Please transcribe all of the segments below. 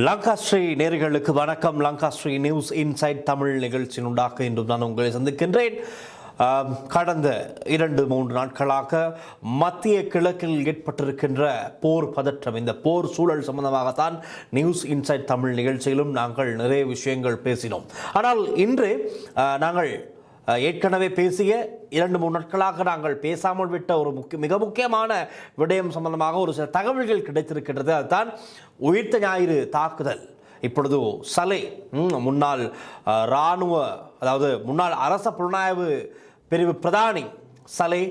லங்காஸ்ரீ நேர்களுக்கு வணக்கம். Lankasri news inside Tamil நிகழ்ச்சியினுடாக இன்றும் நான் உங்களை சந்திக்கின்றேன். கடந்த 2-3 நாட்களாக மத்திய கிழக்கில் ஏற்பட்டிருக்கின்ற போர் பதற்றம், இந்த போர் சூழல் சம்பந்தமாகத்தான் நியூஸ் இன்சைட் தமிழ் நிகழ்ச்சியிலும் நாங்கள் நிறைய விஷயங்கள் பேசினோம். ஆனால் இன்று நாங்கள் ஏற்கனவே பேசிய 2-3 நாட்களாக நாங்கள் பேசாமல் விட்ட ஒரு மிக முக்கியமான விடயம் சம்பந்தமாக ஒரு சில தகவல்கள் கிடைத்திருக்கின்றது. அதுதான் உயிர்த்த ஞாயிறு தாக்குதல். இப்பொழுது சலே முன்னாள் இராணுவ, அதாவது முன்னாள் அரச புலனாய்வு பிரிவு பிரதானி சலே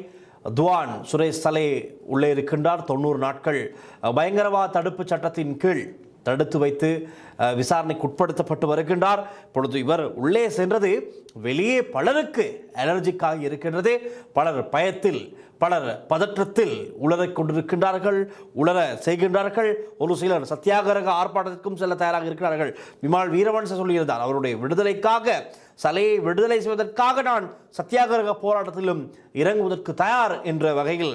துவான் சுரேஷ் சலே உள்ளே இருக்கின்றார். 90 நாட்கள் பயங்கரவாத தடுப்பு சட்டத்தின் கீழ் தடுத்து வைத்து விசாரணைக்கு உட்படுத்தப்பட்டு வருகின்றார். இப்பொழுது இவர் உள்ளே சென்றது வெளியே பலருக்கு அலர்ஜிக்காக இருக்கின்றது. பலர் பயத்தில், பலர் பதற்றத்தில் உளறிக் கொண்டிருக்கின்றார்கள், உளர செய்கின்றார்கள். ஒரு சிலர் சத்தியாகிரக ஆர்ப்பாட்டத்திற்கும் செல்ல தயாராக இருக்கிறார்கள். விமல் வீரவன்ச சொல்லியிருந்தார், அவருடைய விடுதலைக்காக, சலையை விடுதலை செய்வதற்காக நான் சத்தியாகிரக போராட்டத்திலும் இறங்குவதற்கு தயார் என்ற வகையில்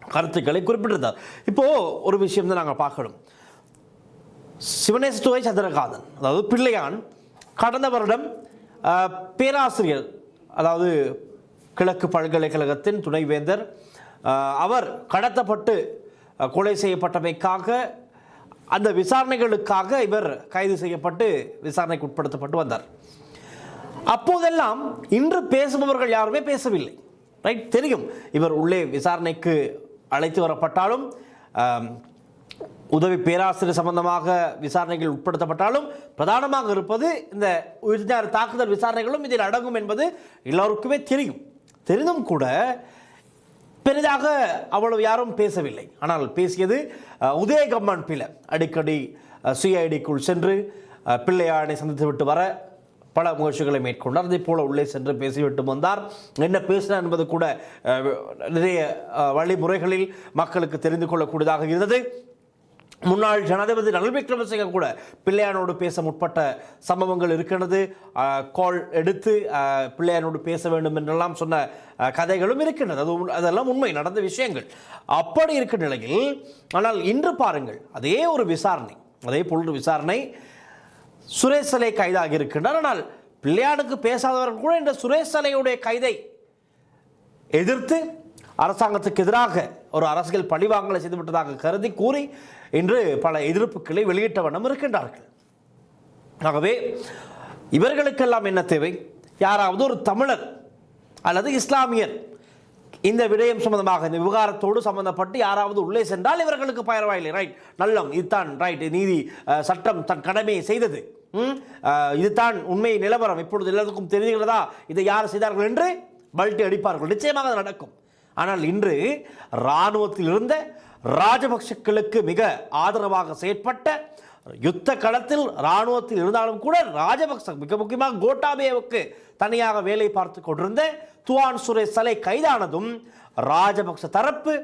கருத்துக்களை குறிப்பிட்டிருந்தார். இப்போ ஒரு விஷயம் தான் நாங்கள் பார்க்கணும். சிவனேஸ்துவை சந்திரகாந்தன், அதாவது பிள்ளையான், கடந்த வருடம் பேராசிரியர், அதாவது கிழக்கு பல்கலைக்கழகத்தின் துணைவேந்தர், அவர் கடத்தப்பட்டு கொலை செய்யப்பட்டமைக்காக அந்த விசாரணைகளுக்காக இவர் கைது செய்யப்பட்டு விசாரணைக்கு உட்படுத்தப்பட்டு வந்தார். அப்போதெல்லாம் இன்று பேசுபவர்கள் யாருமே பேசவில்லை. ரைட், தெரியும் இவர் உள்ளே விசாரணைக்கு அழைத்து வரப்பட்டாலும், உதவி பேராசிரியர் சம்பந்தமாக விசாரணைகள் உட்படுத்தப்பட்டாலும் பிரதானமாக இருப்பது இந்த உயிர்த்த தாக்குதல் விசாரணைகளும் இதில் அடங்கும் என்பது எல்லோருக்குமே தெரியும். தெரிந்தும் கூட பெரிதாக அவ்வளவு யாரும் பேசவில்லை. ஆனால் பேசியது உதயகம்மன் பிள்ளை. அடிக்கடி சிஐடிக்குள் சென்று பிள்ளையானை சந்தித்து விட்டு வர பல முயற்சிகளை மேற்கொண்டார். அதே போல உள்ளே சென்று பேசிவிட்டு வந்தார். என்ன பேசினார் என்பது கூட நிறைய வழிமுறைகளில் மக்களுக்கு தெரிந்து கொள்ளக்கூடியதாக இருந்தது. முன்னாள் ஜனாதிபதி ரணில் விக்ரமசிங்க கூட பிள்ளையானோடு பேச முற்பட்ட சம்பவங்கள் இருக்கிறது. கால் எடுத்து பிள்ளையானோடு பேச வேண்டும் என்றெல்லாம் சொன்ன கதைகளும் இருக்கின்றது. அதெல்லாம் உண்மை, நடந்த விஷயங்கள். அப்படி இருக்கிற நிலையில், ஆனால் இன்று பாருங்கள், அதே ஒரு விசாரணை, அதே போன்ற விசாரணை, சுரேஷ் சலே கைதாகி இருக்கின்றார். ஆனால் பிள்ளையானுக்கு பேசாதவர்கள் கூட இந்த சுரேஷ் சலேயுடைய கைதை எதிர்த்து அரசாங்கத்துக்கு எதிராக ஒரு அரசியல் பழிவாங்கலை செய்துவிட்டதாக கருதி கூறி இன்று பல எதிர்ப்புகளை வெளியிட்ட வண்ணம் இருக்கின்றார்கள். ஆகவே இவர்களுக்கெல்லாம் என்ன தேவை? யாராவது ஒரு தமிழர் அல்லது இஸ்லாமியர் இந்த விடயம் சம்பந்தமாக, இந்த விவகாரத்தோடு சம்பந்தப்பட்டு யாராவது உள்ளே சென்றால் இவர்களுக்கு பரவாயில்லை, ரைட், நல்லம், இதுதான் ரைட், நீதி சட்டம் தன் கடமையை செய்தது, இதுதான் உண்மை நிலவரம், இப்பொழுது எல்லாத்துக்கும் தெரிகிறதா, இதை யார் செய்தார்கள் என்று பல்ட்டி அடிப்பார்கள். நிச்சயமாக அது நடக்கும். ஆனால் இன்று இராணுவத்தில் இருந்த ராஜபக்ஷக்களுக்கு மிக ஆதரவாக செயற்பட்ட, யுத்த களத்தில் இராணுவத்தில் இருந்தாலும் கூட ராஜபக்ச, மிக முக்கியமாக கோட்டாபேவுக்கு தனியாக வேலை பார்த்து கொண்டிருந்த துவான் சுரேஷ் சலே கைதானதும் ராஜபக்ச தரப்பு,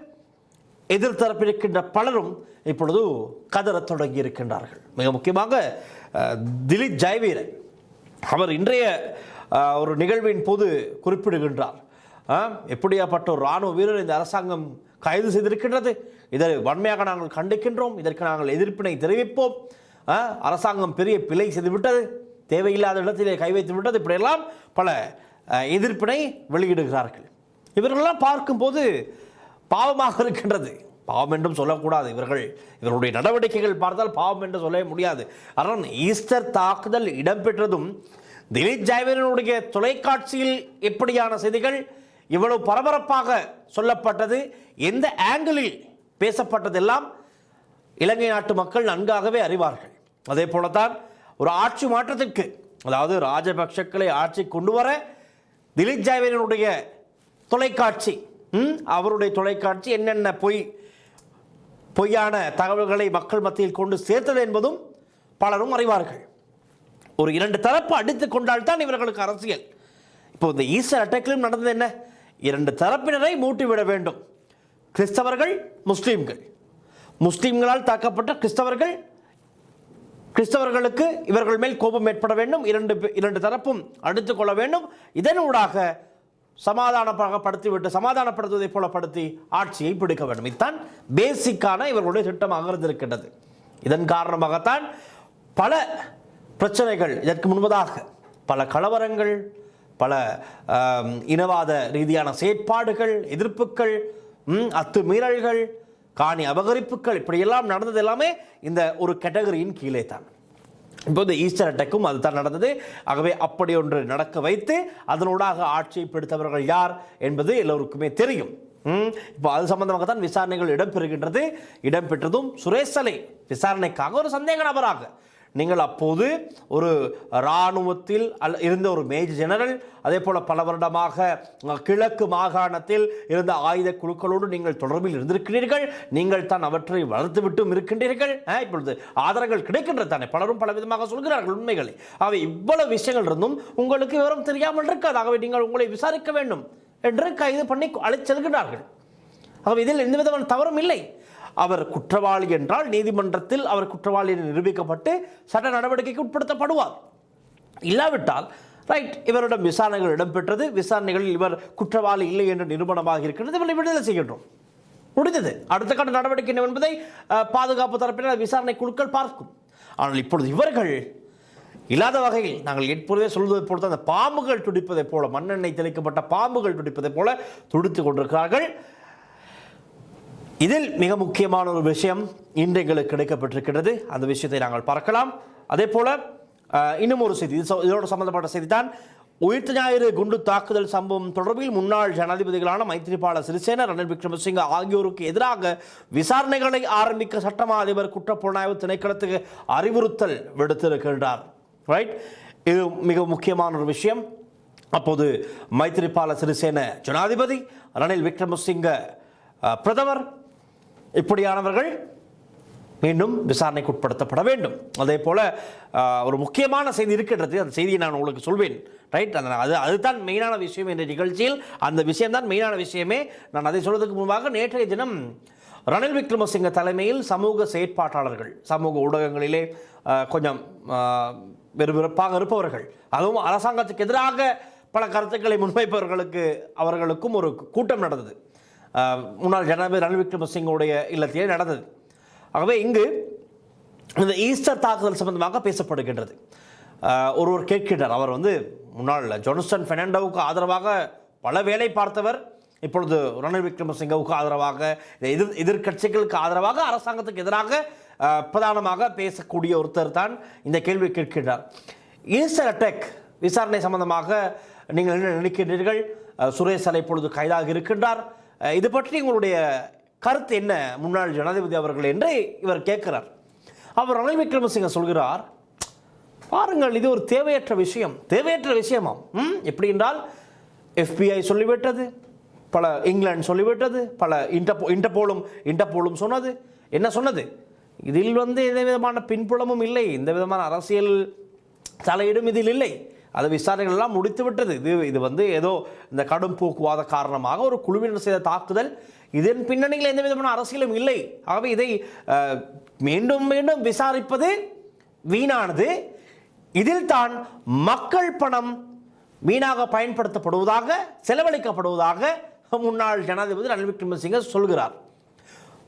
எதிர்த்தரப்பில் இருக்கின்ற பலரும் இப்பொழுது கதறத் தொடங்கி இருக்கின்றார்கள். மிக முக்கியமாக திலீப் ஜெயவீர அவர் இன்றைய ஒரு நிகழ்வின் போது குறிப்பிடுகின்றார், எப்படியாப்பட்ட ஒரு இராணுவ வீரர் இந்த அரசாங்கம் கைது செய்திருக்கின்றது, இதை வன்மையாக நாங்கள் கண்டிக்கின்றோம், இதற்கு நாங்கள் எதிர்ப்பினை தெரிவிப்போம், அரசாங்கம் பெரிய பிழை செய்துவிட்டது, தேவையில்லாத இடத்திலே கை வைத்து விட்டது, இப்படியெல்லாம் பல எதிர்ப்பினை வெளியிடுகிறார்கள். இவர்களெல்லாம் பார்க்கும்போது பாவமாக இருக்கின்றது. பாவம் என்றும் சொல்லக்கூடாது, இவர்களுடைய நடவடிக்கைகள் பார்த்தால் பாவம் என்று சொல்ல முடியாது. ஆனால் ஈஸ்டர் தாக்குதல் இடம்பெற்றதும் திலீப் ஜெயவீரனுடைய தொலைக்காட்சியில் எப்படியான செய்திகள் இவ்வளவு பரபரப்பாக சொல்லப்பட்டது, எந்த ஆங்கிளில் பேசப்பட்டதெல்லாம் இலங்கை நாட்டு மக்கள் நன்காகவே அறிவார்கள். அதே போலத்தான் ஒரு ஆட்சி மாற்றத்திற்கு, அதாவது ராஜபக்ஷக்களை ஆட்சி கொண்டு வர திலீப் ஜெயவீரனுடைய தொலைக்காட்சி, அவருடைய தொலைக்காட்சி என்னென்ன பொய்யான தகவல்களை மக்கள் மத்தியில் கொண்டு சேர்த்தது என்பதும் பலரும் அறிவார்கள். ஒரு 2 தரப்பு அடித்துக் கொண்டால்தான் இவர்களுக்கு அரசியல். இப்போ இந்த ஈஸ்டர் அட்டாக்கிலும் நடந்தது என்ன? 2 தரப்பினரை மூட்டிவிட வேண்டும். கிறிஸ்தவர்கள், முஸ்லீம்கள், முஸ்லீம்களால் தாக்கப்பட்ட கிறிஸ்தவர்களுக்கு இவர்கள் மேல் கோபம் ஏற்பட வேண்டும். இரண்டு தரப்பும் அடித்துக் கொள்ள வேண்டும். இதனூடாக சமாதானப்படுத்துவதை போலப்படுத்தி ஆட்சியை பிடிக்க வேண்டும். இதுதான் பேசிக்கான இவர்களுடைய திட்டமாக இருந்திருக்கின்றது. இதன் காரணமாகத்தான் பல பிரச்சனைகள் இதற்கு முன்பதாக, பல கலவரங்கள், பல இனவாத ரீதியான செயற்பாடுகள், எதிர்ப்புகள், அத்துமீறல்கள், காணி அபகரிப்புகள், இப்படியெல்லாம் நடந்தது எல்லாமே இந்த ஒரு கேட்டகரியின் கீழே தான். இப்போது ஈஸ்டர் அட்டாக்கும் அதுதான் நடந்தது. ஆகவே அப்படி ஒன்று நடக்க வைத்து அதனூடாக ஆட்சியை பிடித்தவர்கள் யார் என்பது எல்லோருக்குமே தெரியும். இப்போ அது சம்பந்தமாக தான் விசாரணைகள் இடம்பெறுகின்றது. இடம்பெற்றதும் சுரேசலை விசாரணைக்காக ஒரு சந்தேக நபராக, நீங்கள் அப்போது ஒரு இராணுவத்தில் இருந்த ஒரு மேஜர் ஜெனரல், அதே போல பல வருடமாக கிழக்கு மாகாணத்தில் இருந்த ஆயுத குழுக்களோடு நீங்கள் தொடர்பில் இருந்திருக்கிறீர்கள். நீங்கள் தான் அவற்றை வளர்த்துவிட்டும் இருக்கின்றீர்கள். இப்பொழுது ஆதாரங்கள் கிடைக்கின்றது தானே, பலரும் பல விதமாக சொல்கிறார்கள் உண்மைகளை. ஆகவே இவ்வளவு விஷயங்கள் இருந்தும் உங்களுக்கு விவரம் தெரியாமல் இருக்காது. ஆகவே நீங்கள் உங்களை விசாரிக்க வேண்டும் என்று கைது பண்ணி அழைத்து செல்கிறார்கள். ஆகவே இதில் எந்த விதமான தவறும் இல்லை. அவர் குற்றவாளி என்றால் நீதிமன்றத்தில் அவர் குற்றவாளி என்று நிரூபிக்கப்பட்டு சட்ட நடவடிக்கைக்கு உட்படுத்தப்படுவார். இல்லாவிட்டால் ரைட், இவரிடம் விசாரணைகள் இடம்பெற்றது, விசாரணைகளில் இவர் குற்றவாளி இல்லை என்று நிரூபணமாக இருக்கிறது, இவரை விடுதலை செய்கின்றோம், முடிந்தது. அடுத்த கட்ட நடவடிக்கை என்பதை பாதுகாப்பு தரப்பினர் விசாரணை குழுக்கள் பார்க்கும். ஆனால் இப்பொழுது இவர்கள் இல்லாத வகையில், நாங்கள் எப்பொழுதே சொல்வதை போல அந்த பாம்புகள் துடிப்பதைப் போல, மண்ணெண்ணெய் தெளிக்கப்பட்ட பாம்புகள் துடிப்பதைப் போல துடித்துக் கொண்டிருக்கிறார்கள். இதில் மிக முக்கியமான ஒரு விஷயம் இன்று எங்களுக்கு கிடைக்கப்பட்டிருக்கிறது. அந்த விஷயத்தை நாங்கள் பார்க்கலாம். அதே போல இன்னும் ஒரு செய்தி, இதோடு சம்பந்தப்பட்ட செய்தி தான். உயிர்த்த ஞாயிறு குண்டு தாக்குதல் சம்பவம் தொடர்பில் முன்னாள் ஜனாதிபதிகளான மைத்ரிபால சிறிசேன, ரணில் விக்ரமசிங்க ஆகியோருக்கு எதிராக விசாரணைகளை ஆரம்பிக்க சட்டமா அதிபர் குற்றப்புலனாய்வு திணைக்களத்துக்கு அறிவுறுத்தல் விடுத்திருக்கின்றார். ரைட், இது மிக முக்கியமான ஒரு விஷயம். அப்போது மைத்ரிபால சிறிசேன ஜனாதிபதி, ரணில் விக்ரமசிங்க பிரதமர், இப்படியானவர்கள் மீண்டும் விசாரணைக்கு உட்படுத்தப்பட வேண்டும். அதே போல ஒரு முக்கியமான செய்தி இருக்கின்றது. அந்த செய்தியை நான் உங்களுக்கு சொல்வேன். ரைட், அதுதான் மெயினான விஷயம் இந்த நிகழ்ச்சியில். அந்த விஷயம் தான் மெயினான விஷயமே. நான் அதை சொல்வதற்கு முன்பாக நேற்றைய தினம் ரணில் விக்ரமசிங்க தலைமையில் சமூக செயற்பாட்டாளர்கள், சமூக ஊடகங்களிலே கொஞ்சம் விறுவிறுப்பாக இருப்பவர்கள், அதுவும் அரசாங்கத்துக்கு எதிராக பல கருத்துக்களை முன்வைப்பவர்களுக்கு அவர்களுக்கும் ஒரு கூட்டம் நடந்தது. முன்னாள் ஜனாதிபதி ரணில் விக்ரமசிங்கோடைய இல்லத்திலே நடந்தது. ஆகவே இங்கு இந்த ஈஸ்டர் தாக்குதல் சம்பந்தமாக பேசப்படுகின்றது. ஒருவர் கேட்கிறார், அவர் முன்னாள் ஜான்சன் பெர்னாண்டோவுக்கு ஆதரவாக பல வேலை பார்த்தவர், இப்பொழுது ரணில் விக்ரமசிங்கவுக்கு ஆதரவாக, எதிர்கட்சிகளுக்கு ஆதரவாக, அரசாங்கத்துக்கு எதிராக பிரதானமாக பேசக்கூடிய ஒருத்தர் தான் இந்த கேள்வி கேட்கின்றார். ஈஸ்டர் அட்டாக் விசாரணை சம்பந்தமாக நீங்கள் என்ன நினைக்கின்றீர்கள்? சுரேசலை இப்பொழுது கைதாக இருக்கின்றார், இது பற்றி உங்களுடைய கருத்து என்ன முன்னாள் ஜனாதிபதி அவர்கள் என்று இவர் கேட்கிறார். அவர் ரணில் விக்ரமசிங்க சொல்கிறார், பாருங்கள், இது ஒரு தேவையற்ற விஷயமாம். எப்படி என்றால், FBI சொல்லிவிட்டது, பல இங்கிலாந்து சொல்லிவிட்டது, பல இன்டர்போலும் சொன்னது. என்ன சொன்னது? இதில் எந்த விதமான பின்புலமும் இல்லை, எந்த விதமான அரசியல் தலையீடும் இதில் இல்லை, அது விசாரணைகள் எல்லாம் முடித்து விட்டது. இது ஏதோ இந்த கடும் போக்குவாத காரணமாக ஒரு குழுவினர் செய்த தாக்குதல், இதன் பின்னணியில் எந்த விதமான அரசியலும் இல்லை. ஆகவே இதை மீண்டும் மீண்டும் விசாரிப்பது வீணானது. இதில் தான் மக்கள் பணம் வீணாக பயன்படுத்தப்படுவதாக, செலவழிக்கப்படுவதாக முன்னாள் ஜனாதிபதி ரணில் விக்ரமசிங்க சொல்கிறார்.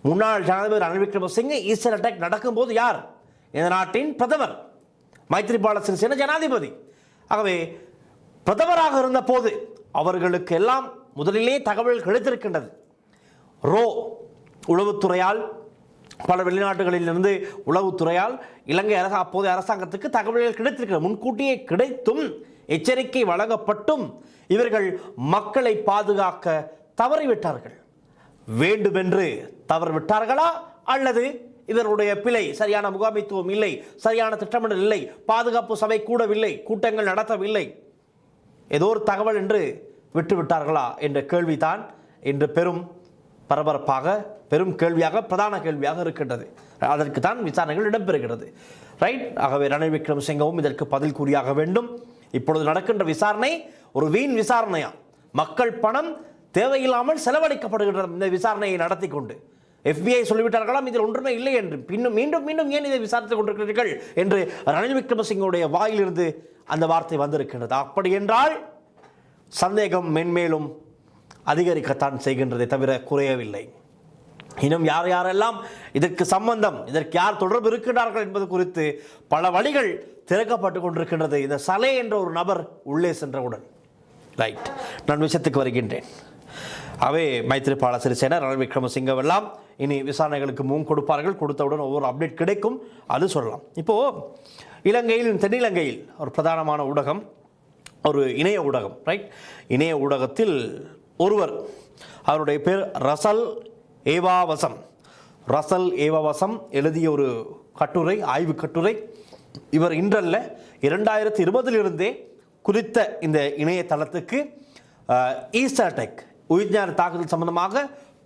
முன்னாள் ஜனாதிபதி ரணில் விக்ரமசிங்க ஈஸ்டர் அட்டாக் நடக்கும்போது யார்? இந்த நாட்டின் பிரதமர் மைத்ரிபால சிறிசேன ஜனாதிபதி. ஆகவே பிரதமராக இருந்த போது அவர்களுக்கு எல்லாம் முதலிலே தகவல் கிடைத்திருக்கின்றது. ரோ உளவுத்துறையால், பல வெளிநாடுகளிலிருந்து உளவுத்துறையால் இலங்கை அப்போதைய அரசாங்கத்துக்கு தகவல்கள் கிடைத்திருக்கிறது. முன்கூட்டியே கிடைத்தும் எச்சரிக்கை வழங்கப்பட்டும் இவர்கள் மக்களை பாதுகாக்க தவறிவிட்டார்கள். வேண்டுமென்று தவறிவிட்டார்களா, அல்லது இவருடைய பிழை, சரியான முகாமைத்துவம் இல்லை, சரியான திட்டமிடல் இல்லை, பாதுகாப்பு சபை கூடவில்லை, கூட்டங்கள் நடத்தவில்லை, ஏதோ ஒரு தகவல் என்று விட்டுவிட்டார்களா என்ற கேள்விதான் இன்று பெரும் பரபரப்பாக, பெரும் கேள்வியாக, பிரதான கேள்வியாக இருக்கின்றது. அதற்கு தான் விசாரணைகள் இடம்பெறுகிறது. ரைட், ஆகவே ரணில் விக்ரமசிங்கவும் இதற்கு பதில் கூறியாக வேண்டும். இப்பொழுது நடக்கின்ற விசாரணை ஒரு வீண் விசாரணையா? மக்கள் பணம் தேவையில்லாமல் செலவழிக்கப்படுகின்ற இந்த விசாரணையை நடத்தி கொண்டு FBI சொல்லிவிட்டார்களாம், இதில் ஒன்றுமே இல்லை என்று. மீண்டும் மீண்டும் ஏன் இதை விசாரித்துக் கொண்டிருக்கிறீர்கள் என்று ரணில் விக்ரமசிங்கவுடைய வாயிலிருந்து அந்த வார்த்தை வந்திருக்கின்றது. அப்படி என்றால் சந்தேகம் மென்மேலும் அதிகரிக்கத்தான் செய்கின்றதை தவிர குறையவில்லை. இன்னும் யார் யாரெல்லாம் இதற்கு சம்பந்தம், இதற்கு யார் தொடர்பு இருக்கின்றார்கள் என்பது குறித்து பல வழிகள் திறக்கப்பட்டு கொண்டிருக்கின்றது. இந்த சலே என்ற ஒரு நபர் உள்ளே சென்றவுடன் ரைட், நான் விஷயத்துக்கு வருகின்றேன். அவை மைத்ரிபால சிறிசேன, ரணில் விக்ரமசிங்கவெல்லாம் இனி விசாரணைகளுக்கு கொடுப்பார்கள். கொடுத்தவுடன் ஒவ்வொரு அப்டேட் கிடைக்கும், அது சொல்லலாம். இப்போது இலங்கையில், தென்னிலங்கையில் ஒரு பிரதானமான ஊடகம், ஒரு இணைய ஊடகம், ரைட், இணைய ஊடகத்தில் ஒருவர், அவருடைய பேர் ரசல் ஏவாவசம். ரசல் ஏவாவசம் எழுதிய ஒரு கட்டுரை, ஆய்வு கட்டுரை. இவர் இன்றல்ல, 2020 குறித்த இந்த இணையதளத்துக்கு ஈஸ்டர் டெக் உயிர்ஞான தாக்குதல் சம்பந்தமாக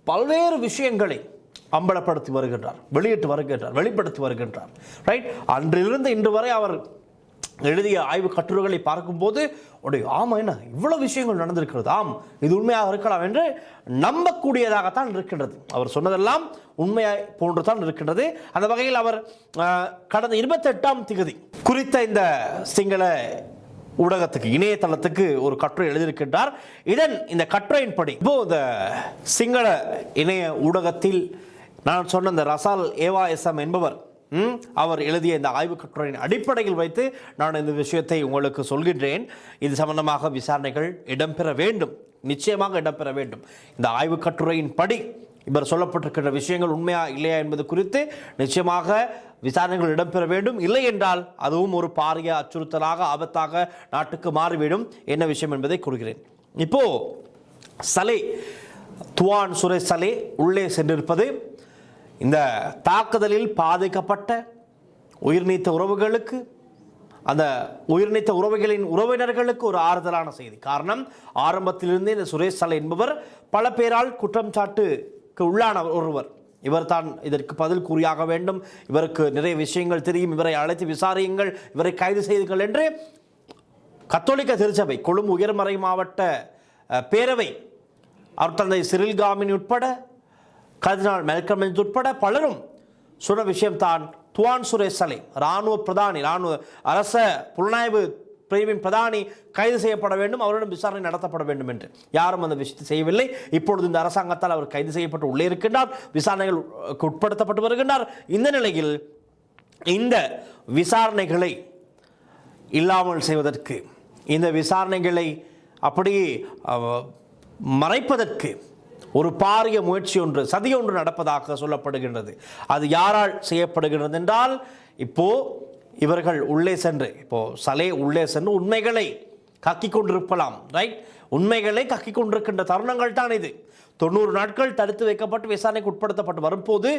பல்வேறு விஷயங்களை அம்பலப்படுத்தி வருகின்றார், வெளிப்படுத்தி வருகின்றார். ரைட், அன்றிலிருந்து இன்று வரை அவர் எழுதிய ஆய்வு கட்டுரைகளை பார்க்கும்போது ஆமாம், என்ன இவ்வளவு விஷயங்கள் நடந்திருக்கிறது, ஆம் இது உண்மையாக இருக்கலாம் என்று நம்பக்கூடியதாகத்தான் இருக்கின்றது. அவர் சொன்னதெல்லாம் உண்மையாக போன்றுதான் இருக்கின்றது. அந்த வகையில் அவர் கடந்த 28ஆம் தேதி குறித்த இந்த சிங்கள ஊடகத்துக்கு, இணையதளத்துக்கு ஒரு கட்டுரை எழுதியிருக்கின்றார். இந்த கட்டுரையின்படி இப்போ இந்த சிங்கள இணைய ஊடகத்தில் நான் சொன்ன இந்த ரசால் ஏவாஎஸ்எம் என்பவர் அவர் எழுதிய இந்த ஆய்வு கட்டுரையின் அடிப்படையில் வைத்து நான் இந்த விஷயத்தை உங்களுக்கு சொல்கின்றேன். இது சம்பந்தமாக விசாரணைகள் இடம்பெற வேண்டும், நிச்சயமாக இடம்பெற வேண்டும். இந்த ஆய்வு கட்டுரையின் படி இவர் சொல்லப்பட்டிருக்கின்ற விஷயங்கள் உண்மையா இல்லையா என்பது குறித்து நிச்சயமாக விசாரணைகள் இடம்பெற வேண்டும். இல்லை என்றால் அதுவும் ஒரு பாரிய அச்சுறுத்தலாக, ஆபத்தாக நாட்டுக்கு மாறிவிடும். என்ன விஷயம் என்பதை கூறுகிறேன். இப்போ சலே, துவான் சுரேஷ் சலே உள்ளே சென்றிருப்பது இந்த தாக்குதலில் பாதிக்கப்பட்ட உயிர்நீத்த உறவுகளுக்கு, அந்த உயிர்நீத்த உறவுகளின் உறவினர்களுக்கு ஒரு ஆறுதலான செய்தி. காரணம், ஆரம்பத்திலிருந்தே இந்த சுரேஷ் சலே என்பவர் பல பேரால் குற்றம் சாட்டுக்கு உள்ளான ஒருவர். இவர் தான் இதற்கு பதில் கூறியாக வேண்டும், இவருக்கு நிறைய விஷயங்கள் தெரியும், இவரை அழைத்து விசாரியுங்கள், இவரை கைது செய்துங்கள் என்று கத்தோலிக்க திருச்சபை கொழும்பு உயர்மறை மாவட்ட பேரவை, அவர் தந்தை சிறில் காமினி உட்பட, கர்தினால் மெல்கம் உட்பட பலரும் சொன்ன விஷயம் தான் துவான் சுரேஷ் சலே, இராணுவ பிரதானி, இராணுவ அரச புலனாய்வு பிரிவின் பிரதானி கைது செய்யப்பட வேண்டும், அவரிடம் விசாரணை நடத்தப்பட வேண்டும் என்று. யாரும் அந்த விஷயத்தை செய்யவில்லை. இப்பொழுது இந்த அரசாங்கத்தால் அவர் கைது செய்யப்பட்டு உள்ளே இருக்கின்றார், விசாரணைகள் உட்படுத்தப்பட்டு வருகின்றார். இந்த நிலையில் இந்த விசாரணைகளை இல்லாமல் செய்வதற்கு, இந்த விசாரணைகளை அப்படியே மறைப்பதற்கு ஒரு பாரிய முயற்சி ஒன்று, சதி ஒன்று நடப்பதாக சொல்லப்படுகின்றது. அது யாரால் செய்யப்படுகின்றது என்றால், இப்போ இவர்கள் உள்ளே சென்று, இப்போ சலே உள்ளே சென்று உண்மைகளை கக்கிக் கொண்டிருக்கலாம். ரைட், உண்மைகளை கக்கிக் கொண்டிருக்கின்ற தருணங்கள் தான் இது. 90 நாட்கள் தடுத்து வைக்கப்பட்டு விசாரணைக்கு உட்படுத்தப்பட்டு வரும்போது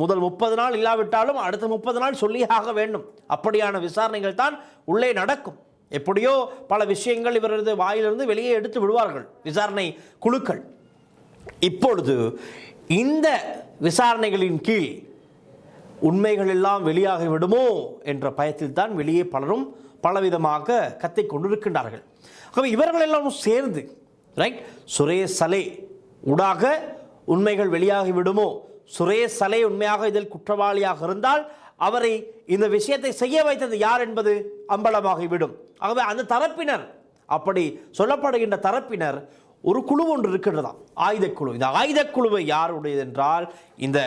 முதல் 30 நாள் இல்லாவிட்டாலும் அடுத்த 30 நாள் சொல்லியாக வேண்டும். அப்படியான விசாரணைகள் தான் உள்ளே நடக்கும். எப்படியோ பல விஷயங்கள் இவரது வாயிலிருந்து வெளியே எடுத்து விடுவார்கள் விசாரணை குழுக்கள். இப்பொழுது இந்த விசாரணைகளின் கீழ் உண்மைகள் எல்லாம் வெளியாகி விடுமோ என்ற பயத்தில் தான் வெளியே பலரும் பலவிதமாக கத்திக் கொண்டிருக்கின்றார்கள். இவர்கள் எல்லாம் சேர்ந்து ரைட், சுரேஷ் சலே ஊடாக உண்மைகள் வெளியாகி விடுமோ, சுரேஷ் சலே உண்மையாக இதில் குற்றவாளியாக இருந்தால் அவரை இந்த விஷயத்தை செய்ய வைத்தது யார் என்பது அம்பலமாகிவிடும். ஆகவே அந்த தரப்பினர், அப்படி சொல்லப்படுகின்ற தரப்பினர் ஒரு குழு ஒன்று இருக்கின்றதாம், ஆயுதக்குழு. இந்த ஆயுதக்குழுவை யாருடையது என்றால், இந்த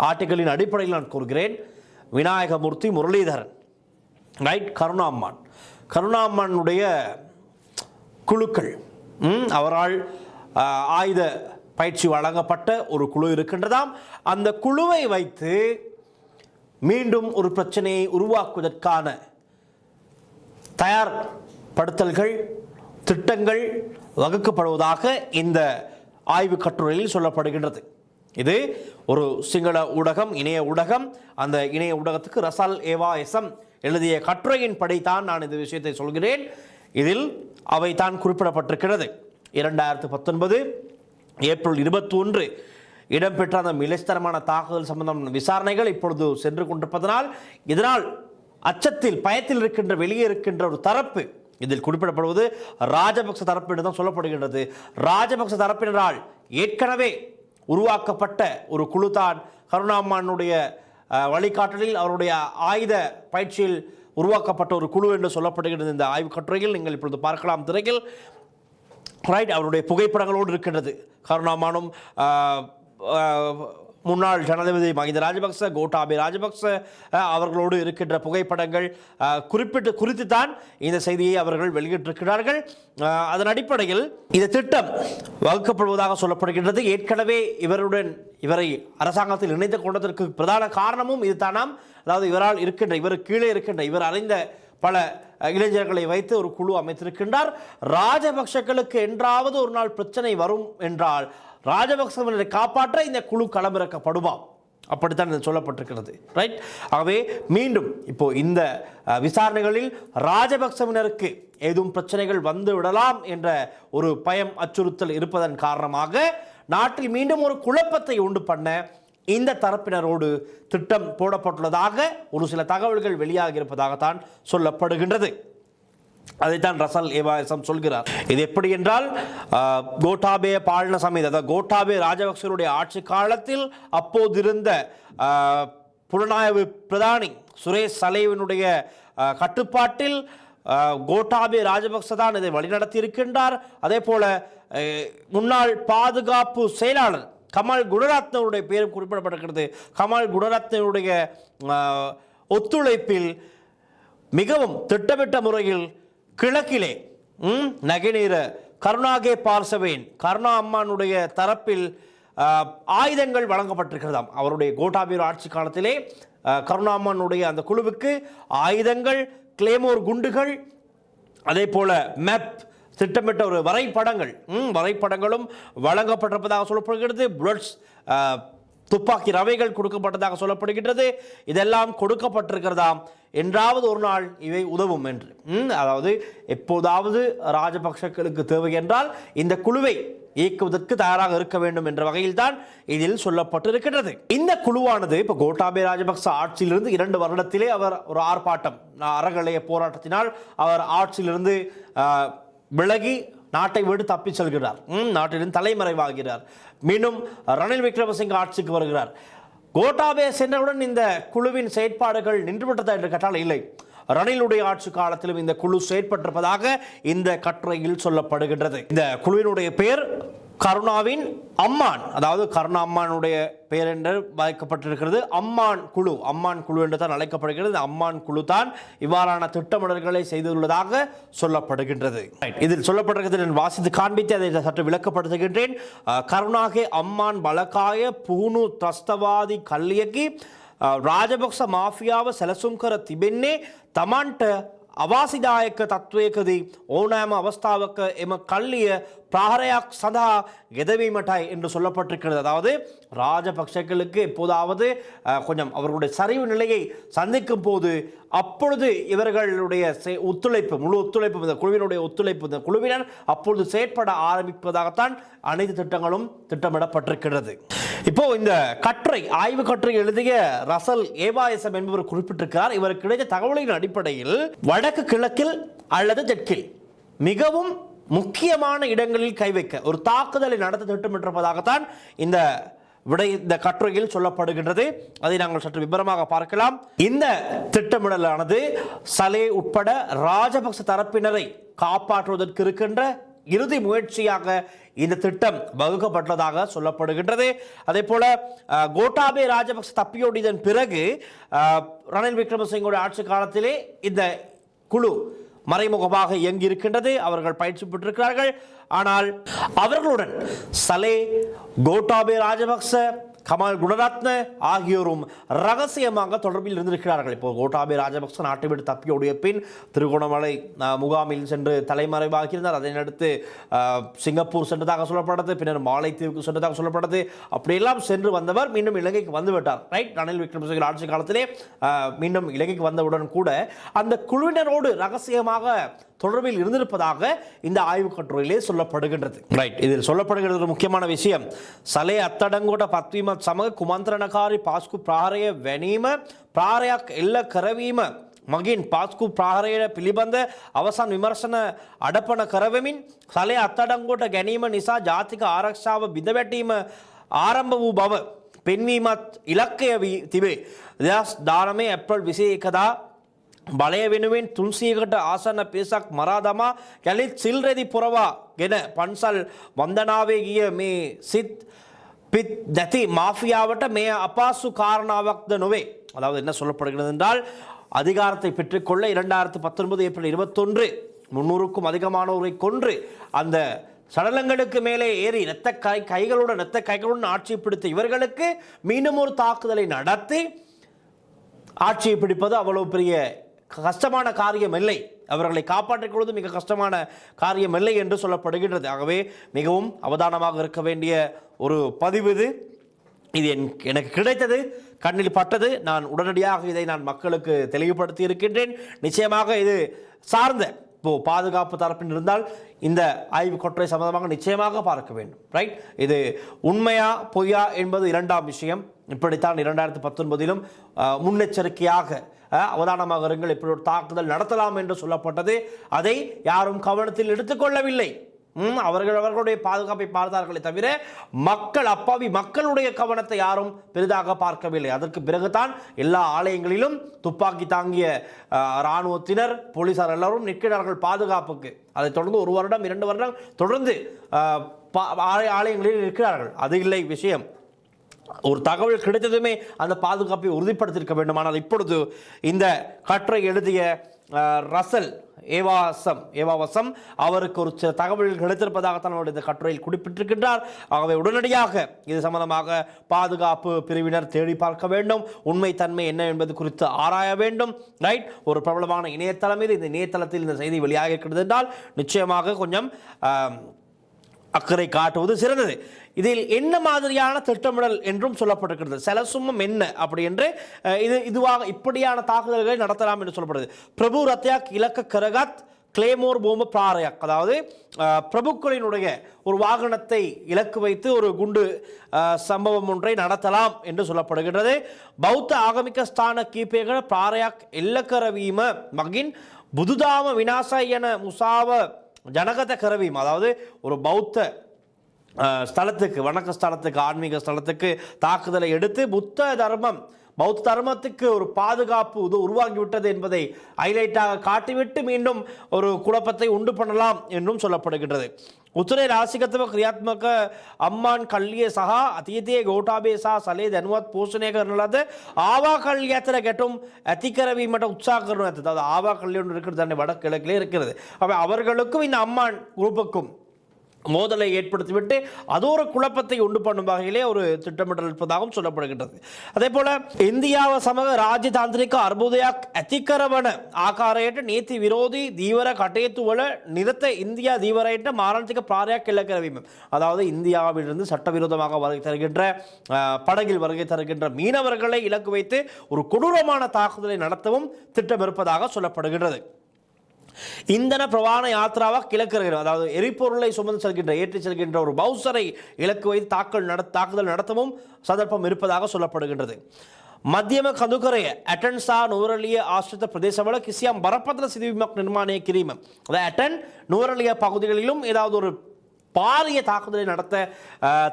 ஆர்டிகளின் அடிப்படையில் நான் கூறுகிறேன், விநாயகமூர்த்தி, முரளிதரன், ரைட், கருணாம்மானுடைய குழுக்கள். அவரால் ஆயுத பயிற்சி வழங்கப்பட்ட ஒரு குழு இருக்கின்றதாம். அந்த குழுவை வைத்து மீண்டும் ஒரு பிரச்சனையை உருவாக்குவதற்கான தயார்படுத்தல்கள், திட்டங்கள் வகுக்கப்படுவதாக இந்த ஆய்வு கட்டுரையில் சொல்லப்படுகின்றது. இது ஒரு சிங்கள ஊடகம், இணைய ஊடகம். அந்த இணைய ஊடகத்துக்கு ரசால் ஏவாஎஸ்எம் எழுதிய கட்டுரையின் படித்தான் நான் இந்த விஷயத்தை சொல்கிறேன். இதில் அவை தான் குறிப்பிடப்பட்டிருக்கிறது. 2019 ஏப்ரல் 21 இடம்பெற்ற அந்த மிலேஸ்தரமான தாக்குதல் சம்பந்தமான விசாரணைகள் இப்பொழுது சென்று கொண்டிருப்பதனால், இதனால் அச்சத்தில், பயத்தில் இருக்கின்ற, வெளியே இருக்கின்ற ஒரு தரப்பு, இதில் குறிப்பிடப்படுவது ராஜபக்ச தரப்பு என்று தான் சொல்லப்படுகின்றது. ராஜபக்ச தரப்பினரால் ஏற்கனவே உருவாக்கப்பட்ட ஒரு குழு தான் கருணாம்மானுடைய வழிகாட்டலில் அவருடைய ஆயுத பயிற்சியில் உருவாக்கப்பட்ட ஒரு குழு என்று சொல்லப்படுகிறது. இந்த ஆய்வு கட்டுரையில் நீங்கள் இப்பொழுது பார்க்கலாம் திரையில். ரைட், அவருடைய புகைப்படங்களோடு இருக்கின்றது. கருணாம்மானும் முன்னாள் ஜனாதிபதி மஹிந்த ராஜபக்ச, கோட்டாபே ராஜபக்ச அவர்களோடு இருக்கின்ற புகைப்படங்கள் குறித்து தான் இந்த செய்தியை அவர்கள் வெளியிட்டிருக்கிறார்கள். அதன் அடிப்படையில் இந்த திட்டம் வகுக்கப்படுவதாக சொல்லப்படுகின்றது. ஏற்கனவே இவரை அரசாங்கத்தில் இணைந்து கொண்டதற்கு பிரதான காரணமும் இது தானாம். அதாவது இவருக்கு கீழே இருக்கின்ற இவர் அறிந்த பல இளைஞர்களை வைத்து ஒரு குழு அமைத்திருக்கின்றார். ராஜபக்சர்களுக்கு என்றாவது ஒரு நாள் பிரச்சனை வரும் என்றால் ராஜபக்சவினரை காப்பாற்ற இந்த குழு களமிறக்கப்படுவாம், அப்படித்தான் சொல்லப்பட்டிருக்கிறது. ரைட். ஆகவே மீண்டும் இப்போ இந்த விசாரணைகளில் ராஜபக்சவினருக்கு ஏதும் பிரச்சனைகள் வந்து விடலாம் என்ற ஒரு பயம், அச்சுறுத்தல் இருப்பதன் காரணமாக நாட்டில் மீண்டும் ஒரு குழப்பத்தை உண்டு பண்ண இந்த தரப்பினரோடு திட்டம் போடப்பட்டுள்ளதாக ஒரு சில தகவல்கள் வெளியாகி இருப்பதாகத்தான் சொல்லப்படுகின்றது. அதைத்தான் ரசல் ஏவாயசம் சொல்கிறார். இது எப்படி என்றால் கோட்டாபே பாலனசாமி, அதாவது கோட்டாபே ராஜபக்சருடைய ஆட்சி காலத்தில் அப்போதிருந்த புலனாய்வு பிரதானி சுரேஷ் சலேவினுடைய கட்டுப்பாட்டில் கோட்டாபே ராஜபக்ச தான் இதை வழிநடத்தி இருக்கின்றார். அதே போல முன்னாள் பாதுகாப்பு செயலாளர் கமல் குணரத்னவுடைய பேரும் குறிப்பிடப்பட்டிருக்கிறது. கமல் குணரத்னவுடைய ஒத்துழைப்பில் மிகவும் திட்டமிட்ட முறையில் கிழக்கிலே நகநீர கருணாகே பார்சவேன் கருணா அம்மானுடைய தரப்பில் ஆயுதங்கள் வழங்கப்பட்டிருக்கிறதாம். அவருடைய கோட்டாபீர் ஆட்சி காலத்திலே கருணா அம்மானுடைய அந்த குழுவுக்கு ஆயுதங்கள், கிளேமோர் குண்டுகள், அதே போல மேப் திட்டமிட்ட ஒரு வரைபடங்களும் வழங்கப்பட்டிருப்பதாக சொல்லப்படுகிறது. புல்லட்ஸ், துப்பாக்கி ரவைகள் கொடுக்கப்பட்டதாக சொல்லப்படுகின்றது. இதெல்லாம் கொடுக்கப்பட்டிருக்கிறதாம். என்றாவது ஒரு நாள் இவை உதவும் என்று, அதாவது எப்போதாவது ராஜபக்சர்களுக்கு தேவை என்றால் இந்த குழுவை இயக்குவதற்கு தயாராக இருக்க வேண்டும் என்ற வகையில் தான் இதில் சொல்லப்பட்டிருக்கிறது. இந்த குழுவானது இப்போ கோட்டாபே ராஜபக்ச ஆட்சியிலிருந்து 2 வருடத்திலே அவர் ஒரு ஆர்ப்பாட்டம், அறகலைய போராட்டத்தினால் அவர் ஆட்சியிலிருந்து விலகி நாட்டை விட்டு தப்பி செல்கிறார். நாட்டிலிருந்து தலைமறைவாகிறார். மீண்டும் ரணில் விக்ரமசிங்க ஆட்சிக்கு வருகிறார். கோட்டாபே சென்றவுடன் இந்த குழுவின் செயற்பாடுகள் நின்றுவிட்டதா என்று கேட்டால் இல்லை. ரணிலுடைய ஆட்சி காலத்திலும் இந்த குழு செயற்பட்டிருப்பதாக இந்த கட்டுரையில் சொல்லப்படுகின்றது. இந்த குழுவினுடைய பெயர் கருணாவின் அம்மான், அதாவது கருணா அம்மானுடைய பெயர் என்று வைக்கப்பட்டிருக்கிறது. அம்மான் குழு என்று தான் அழைக்கப்படுகிறது. அம்மான் குழு தான் இவ்வாறான திட்டமிடல்களை செய்துள்ளதாக சொல்லப்படுகின்றது. இதில் சொல்லப்பட்டிருக்கிறது, வாசித்து காண்பித்து அதை சற்று விளக்கப்படுத்துகின்றேன். கருணாகே அம்மான் பலகாய பூனு ත්‍රස්තවාදී කල්ලියකි රාජපක්ෂ මාෆියාව සැලසුම් කර තිබෙන්නේ තමන්ට අවාසිදායක තත්වයකදී ඕනෑම අවස්ථාවක එම කල්ලිය பிரஹரයක් சதா எதவீமட்டாய் என்று சொல்லப்பட்டிருக்கிறது. அதாவது ராஜபக்சர்களுக்கு எப்போதாவது கொஞ்சம் அவர்களுடைய சரிவு நிலையை சந்திக்கும் போது அப்பொழுது இவர்களுடைய ஒத்துழைப்பு, முழு ஒத்துழைப்பு, இந்த குழுவினுடைய ஒத்துழைப்பு, இந்த குழுவினர் அப்பொழுது செயற்பட ஆரம்பிப்பதாகத்தான் அனைத்து திட்டங்களும் திட்டமிடப்பட்டிருக்கிறது. இப்போ இந்த ஆய்வு கட்டுரை எழுதிய ரசல் ஏவாயசம் என்பவர் குறிப்பிட்டிருக்கிறார். இவருக்கு கிடைத்த தகவலின் அடிப்படையில் வடக்கு கிழக்கில் அல்லது தெற்கில் மிகவும் முக்கியமான இடங்களில் கை வைக்க ஒரு தாக்குதலை நடத்த திட்டமிட்டிருப்பதாகத்தான் இந்த கட்டுரையில் சொல்லப்படுகின்றது. அதை நாங்கள் சற்று விபரமாக பார்க்கலாம். இந்த திட்டமிடலானது சலே உட்பட ராஜபக்ச தரப்பினரை காப்பாற்றுவதற்கு இருக்கின்ற இறுதி முயற்சியாக இந்த திட்டம் வகுக்கப்பட்டதாக சொல்லப்படுகின்றது. அதே போல கோட்டாபே ராஜபக்ச தப்பியோடியதன் பிறகு ரணில் விக்ரமசிங்கோட ஆட்சி காலத்திலே இந்த குழு மறைமுகமாக இயங்கி இருக்கின்றது. அவர்கள் பயிற்சி பெற்றிருக்கிறார்கள். ஆனால் அவர்களுடன் சலே, கோட்டாபே ராஜபக்ச, கமல் குணரத்ன ஆகியோரும் ரகசியமாக தொடர்பில் இருந்திருக்கிறார்கள். இப்போ கோட்டாபே ராஜபக்ச நாட்டை விட்டு தப்பியோடைய பின் திருகோணமலை முகாமில் சென்று தலைமறைவாகியிருந்தார். அதனையடுத்து சிங்கப்பூர் சென்றதாக சொல்லப்பட்டது, பின்னர் மாலைத்தீவுக்கு சென்றதாக சொல்லப்பட்டது. அப்படியெல்லாம் சென்று வந்தவர் மீண்டும் இலங்கைக்கு வந்துவிட்டார். ரைட். ரணில் விக்ரமசிங்க ஆட்சி காலத்திலே மீண்டும் இலங்கைக்கு வந்தவுடன் கூட அந்த குழுவினரோடு ரகசியமாக தொடர்பில் இருந்திருப்பதாக இந்த ஆய்வு கட்டுரையிலே சொல்லப்படுகின்றது. ரைட். இதில் சொல்லப்படுகிறது முக்கியமான விஷயம், சலே අත්අඩංගුවට පත්වීමත් සමග කුමන්ත්‍රණකාරී පාස්කු ප්‍රහාරය වැනීම ප්‍රහාරයක් එල්ල කරවීම මගින් පාස්කු ප්‍රහාරය පිළිබඳ අවසන් විමර්ශන අඩපණ කරවමින් සලේ අත්අඩංගුවට ගැනීම නිසා ජාතික ආරක්ෂාව බිඳවැටීම ආරම්භ වූ බව පෙන්වීමත් ඉලක්කය වී තිබේ. 2019 ඇප්‍රල් 21 බලය වෙනුවෙන් 300කට ආසන්න පිරිසක් මරා දමා යලිත් සිල් රෙදි පොරවා ගෙන පන්සල් වන්දනාවේ ගිය මේ සිත් பித் நதி மாஃபியாவட்ட மே அப்பாசு காரணாவக்த நோவே. அதாவது என்ன சொல்லப்படுகிறது என்றால், அதிகாரத்தை பெற்றுக்கொள்ள 2019 ஏப்ரல் 21 300க்கும் அதிகமானோரை கொன்று அந்த சடலங்களுக்கு மேலே ஏறி இரத்த கைகளுடன் ஆட்சியை பிடித்த இவர்களுக்கு மீண்டும் ஒரு தாக்குதலை நடத்தி ஆட்சியை பிடிப்பது அவ்வளவு பெரிய கஷ்டமான காரியம் இல்லை, அவர்களை காப்பாற்றிக் கொள்வது மிக கஷ்டமான காரியம் இல்லை என்று சொல்லப்படுகின்றது. ஆகவே மிகவும் அவதானமாக இருக்க வேண்டிய ஒரு பதிவு இது எனக்கு கிடைத்தது, கண்ணில் பட்டது. நான் உடனடியாக இதை நான் மக்களுக்கு தெளிவுபடுத்தி இருக்கின்றேன். நிச்சயமாக இது சார்ந்த பாதுகாப்பு தரப்பில் இருந்தால் இந்த ஆய்வு கொற்றை சம்பந்தமாக நிச்சயமாக பார்க்க வேண்டும். ரைட், இது உண்மையா பொய்யா என்பது இரண்டாம் விஷயம். இப்படித்தான் 2019 முன்னெச்சரிக்கையாக அவதானமாக இருங்கள், இப்படி ஒரு தாக்குதல் நடத்தலாம் என்று சொல்லப்பட்டது. அதை யாரும் கவனத்தில் எடுத்துக்கொள்ளவில்லை. அவர்களுடைய பாதுகாப்பை பார்த்தார்களே தவிர அப்பாவி மக்களுடைய கவனத்தை யாரும் பெரிதாக பார்க்கவில்லை. அதற்கு பிறகுதான் எல்லா ஆலயங்களிலும் துப்பாக்கி தாங்கிய இராணுவத்தினர், போலீசார் எல்லாரும் நிற்கிறார்கள் பாதுகாப்புக்கு. அதைத் தொடர்ந்து 1 வருடம் 2 வருடம் தொடர்ந்து ஆலயங்களில் இருக்கிறார்கள். அது இல்லை விஷயம். ஒரு தகவல் கிடைத்ததுமே அந்த பாதுகாப்பை உறுதிப்படுத்தியிருக்க வேண்டும். ஆனால் இப்பொழுது இந்த கட்டுரை எழுதிய ரசல் ஏவாவசம் அவருக்கு ஒரு சில தகவல்கள் கிடைத்திருப்பதாகத்தான் அவருடைய இந்த கட்டுரையில் குறிப்பிட்டிருக்கின்றார். ஆகவே உடனடியாக இது சம்பந்தமாக பாதுகாப்பு பிரிவினர் தேடி பார்க்க வேண்டும், உண்மை தன்மை என்ன என்பது குறித்து ஆராய வேண்டும். ரைட், ஒரு பிரபலமான இணையதளம் இது. இந்த இணையதளத்தில் இந்த செய்தி வெளியாக இருக்கிறது என்றால் நிச்சயமாக கொஞ்சம் அக்கறை காட்டுவது சிறந்தது. இதில் என்ன மாதிரியான திட்டமிடல் என்றும் சொல்லப்பட்டிருக்கிறது. செலசுமம் என்ன அப்படி என்று இதுவாக இப்படியான தாக்குதல்களை நடத்தலாம் என்று சொல்லப்படுது. பிரபு ரத்யாக் இலக்க கரகாத் கிளேமோர் போம பிராரயாக், அதாவது பிரபுக்களினுடைய ஒரு வாகனத்தை இலக்கு வைத்து ஒரு குண்டு சம்பவம் ஒன்றை நடத்தலாம் என்று சொல்லப்படுகின்றது. பௌத்த ஆகமிக ஸ்தான கீபேக பிராரயாக் எல்லக்கரவீம மகின் புதுதாம வினாச என முசாவ ஜனகத கரவீம், அதாவது ஒரு பௌத்த ஸ்தலத்துக்கு, வணக்க ஸ்தலத்துக்கு, ஆன்மீக ஸ்தலத்துக்கு தாக்குதலை எடுத்து பௌத்த தர்மத்துக்கு ஒரு பாதுகாப்பு உருவாகிவிட்டது என்பதை ஹைலைட்டாக காட்டிவிட்டு மீண்டும் ஒரு குழப்பத்தை உண்டு பண்ணலாம் என்றும் சொல்லப்படுகின்றது. உத்தரே ராசிகத்துவ கிரியாத்மக அம்மான் கல்லிய சகா அத்தீதே கோட்டாபே சா சலே தன்வத் போஷணே கர்னலாத ஆவா கல்யாத்திர கெட்டும் அத்திக்கரவி மட்டும் உற்சாகரும், அதாவது ஆவா கல்யாணம் இருக்கிறது தானே வடகிழக்கிலே இருக்கிறது. அவர்களுக்கும் இந்த அம்மான் குரூப்புக்கும் மோதலை ஏற்படுத்திவிட்டு அது ஒரு குழப்பத்தை உண்டு பண்ணும் வகையிலே ஒரு திட்டமிடல் இருப்பதாகவும் சொல்லப்படுகின்றது. அதே போல இந்தியாவ சமக ராஜதாந்திரிக அர்புதயாக் அத்திக்கரவன ஆகாரேட்ட நீதி விரோதி தீவிர கட்டேத்துவல நிறுத்த இந்தியா தீவிரேட்ட மாரணத்திக பிராரியாக் இலக்கரவீம், அதாவது இந்தியாவிலிருந்து சட்டவிரோதமாக வருகை தருகின்ற படகில் வருகை தருகின்ற மீனவர்களை இலக்கு வைத்து ஒரு கொடூரமான தாக்குதலை நடத்தவும் திட்டம் இருப்பதாக சொல்லப்படுகின்றது. இந்தன பிரவாண யாத்திராவா கிழக்கிறது, அதாவது எரிபொருளை சுமந்து செல்கின்ற ஏற்றி செல்கின்ற ஒரு பவுசரை இலக்கு வைத்து தாக்குதல் நடத்தவும் சந்தர்ப்பம் இருப்பதாக சொல்லப்படுகின்றது. மத்தியம கந்துக்கரைய அட்டன்சா நூரலிய ஆசிரித்த பிரதேசவள கிசியாம் பரப்பத்திர சிதிவிமக் நிர்மாணிய கிரீமம், அதாவது அட்டன் நூரலிய பகுதிகளிலும் ஏதாவது ஒரு பாரிய தாக்குதலை நடத்த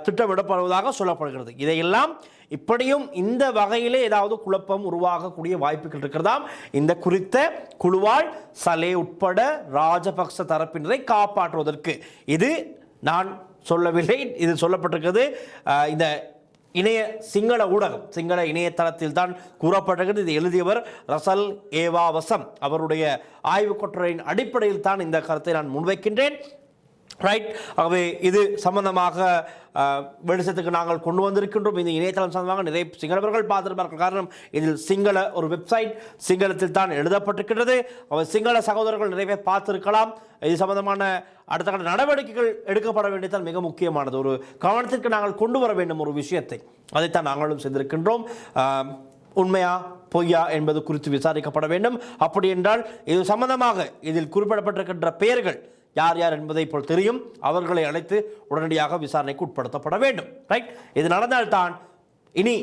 திட்டமிடப்படுவதாக சொல்லப்படுகிறது. இதையெல்லாம் இப்படியும் இந்த வகையிலே ஏதாவது குழப்பம் உருவாகக்கூடிய வாய்ப்புகள் இருக்கிறதாம். இந்த குறித்த குழுவால் சலே உட்பட ராஜபக்ச தரப்பினரை காப்பாற்றுவதற்கு, இது நான் சொல்லவில்லை, இது சொல்லப்பட்டிருக்கிறது இந்த சிங்கள ஊடகம், சிங்கள இணையதளத்தில் தான் கூறப்பட்டிருக்கிறது. இது எழுதியவர் ரசல் ஏவாவசம் அவருடைய ஆய்வு கட்டுரையின் அடிப்படையில் தான் இந்த கருத்தை நான் முன்வைக்கின்றேன். ரைட், ஆகவே இது சம்பந்தமாக வெளிச்சத்துக்கு நாங்கள் கொண்டு வந்திருக்கின்றோம். இந்த இணையதளம் சம்பந்தமாக நிறைய சிங்களவர்கள் பார்த்திருப்பார்கள். காரணம், இதில் சிங்கள ஒரு வெப்சைட் சிங்களத்தில் தான் எழுதப்பட்டிருக்கின்றது. அவர் சிங்கள சகோதரர்கள் நிறைய பேர் பார்த்திருக்கலாம். இது சம்பந்தமான அடுத்த கட்ட நடவடிக்கைகள் எடுக்கப்பட வேண்டியதான் மிக முக்கியமானது. ஒரு கவனத்திற்கு நாங்கள் கொண்டு வர வேண்டும் ஒரு விஷயத்தை, அதைத்தான் நாங்களும் செய்திருக்கின்றோம். உண்மையா பொய்யா என்பது குறித்து விசாரிக்கப்பட வேண்டும். அப்படி என்றால் இது சம்பந்தமாக இதில் குறிப்பிடப்பட்டிருக்கின்ற பெயர்கள் யார் யார் என்பதை இப்போ தெரியும், அவர்களை அழைத்து உடனடியாக விசாரணைக்கு உட்படுத்தப்பட வேண்டும். ரைட், இது நடந்தால்தான் இனி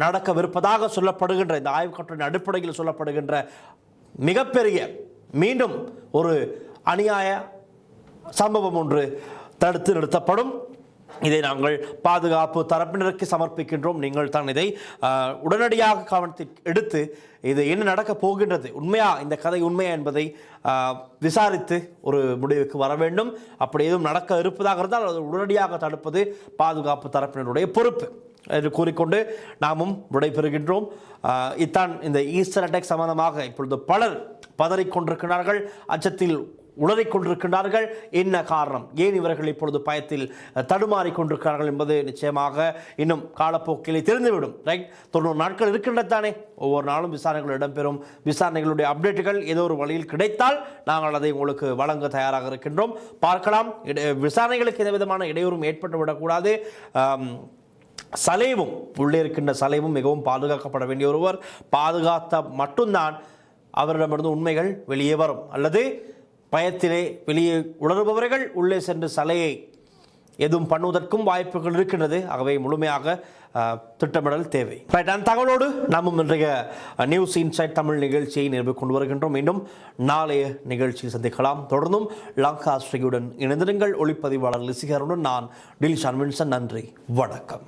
நடக்கவிருப்பதாக சொல்லப்படுகின்ற இந்த ஆய்வு கட்டுரையின் அடிப்படையில் சொல்லப்படுகின்ற மிகப்பெரிய மீண்டும் ஒரு அநியாய சம்பவம் ஒன்று தடுத்து நிறுத்தப்படும். இதை நாங்கள் பாதுகாப்பு தரப்பினருக்கு சமர்ப்பிக்கின்றோம். நீங்கள் தான் இதை உடனடியாக கவனத்தில் எடுத்து இது என்ன நடக்கப் போகின்றது, உண்மையா இந்த கதை உண்மையா என்பதை விசாரித்து ஒரு முடிவுக்கு வர வேண்டும். அப்படி எதுவும் நடக்க இருப்பதாக இருந்தால் அதை உடனடியாக தடுப்பது பாதுகாப்பு தரப்பினருடைய பொறுப்பு என்று கூறிக்கொண்டு நாமும் விடைபெறுகின்றோம். இத்தான் இந்த ஈஸ்டர் அட்டாக் சம்பந்தமாக இப்பொழுது பலர் பதறிக்கொண்டிருக்கிறார்கள், அச்சத்தில் உளறிக்கொண்டிருக்கின்றார்கள். என்ன காரணம், ஏன் இவர்கள் இப்பொழுது பயத்தில் தடுமாறிக்கொண்டிருக்கிறார்கள் என்பது நிச்சயமாக இன்னும் காலப்போக்கிலே தெரிந்துவிடும். ரைட், 90 நாட்கள் இருக்கின்றதானே, ஒவ்வொரு நாளும் விசாரணைகள் இடம்பெறும். விசாரணைகளுடைய அப்டேட்டுகள் ஏதோ ஒரு வழியில் கிடைத்தால் நாங்கள் அதை உங்களுக்கு வழங்க தயாராக இருக்கின்றோம். பார்க்கலாம். விசாரணைகளுக்கு எந்த விதமான இடையூறும் ஏற்பட்டு விடக்கூடாது. சலேவும் உள்ளே இருக்கின்ற சலேவும் மிகவும் பாதுகாக்கப்பட வேண்டிய ஒருவர். பாதுகாத்த மட்டும்தான் அவரிடமிருந்து உண்மைகள் வெளியே வரும். அல்லது பயத்திலே வெளியே உணர்பவர்கள் உள்ளே சென்று சலையை எதுவும் பண்ணுவதற்கும் வாய்ப்புகள் இருக்கின்றது. ஆகவே முழுமையாக திட்டமிடல் தேவை. அந்த தகவலோடு நாமும் இன்றைய நியூஸ் இன்சைட் தமிழ் நிகழ்ச்சியை நிறைவு கொண்டு வருகின்றோம். மீண்டும் நாளைய நிகழ்ச்சியில் சந்திக்கலாம். தொடர்ந்தும் லங்கா ஸ்ரீயுடன் இணைந்திருங்கள். ஒளிப்பதிவாளர் லிசிகருடன் நான் டில்ஷான் வின்சன். நன்றி, வணக்கம்.